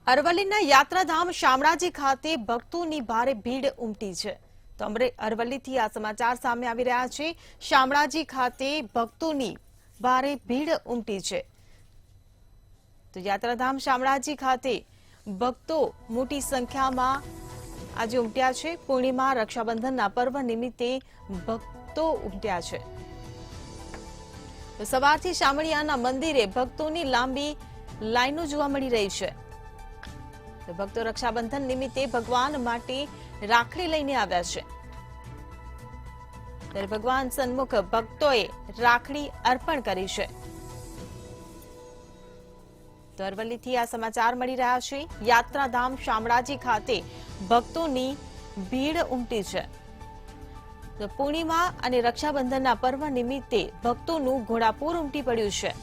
અરવલ્લીના યાત્રાધામ શામળાજી ખાતે ભક્તોની ભારે ભીડ ઉમટી છે. તો અરવલ્લીથી આ સમાચાર સામે આવી રહ્યા છે. શામળાજી ખાતે ભક્તોની ભારે ભીડ ઉમટી છે. તો યાત્રાધામ શામળાજી ખાતે ભક્તો મોટી સંખ્યામાં આજે ઉમટ્યા છે. પૂર્ણિમા રક્ષાબંધનના પર્વ નિમિત્તે ભક્તો ઉમટ્યા છે. તો સવારથી શામળિયાના મંદિરે ભક્તોની લાંબી લાઈનો જોવા મળી રહી છે. ભક્તો રક્ષાબંધન નિમિત્તે ભગવાન માટે રાખડી લઈને આવ્યા છે. ત્યારે ભગવાન સન્મુખ ભક્તોએ રાખડી અર્પણ કરી છે. તો અરવલ્લીથી આ સમાચાર મળી રહ્યા છે. યાત્રાધામ શામળાજી ખાતે ભક્તોની ભીડ ઉમટી છે. તો પૂર્ણિમા અને રક્ષાબંધનના પર્વ નિમિત્તે ભક્તોનું ઘોડાપૂર ઉમટી પડ્યું છે.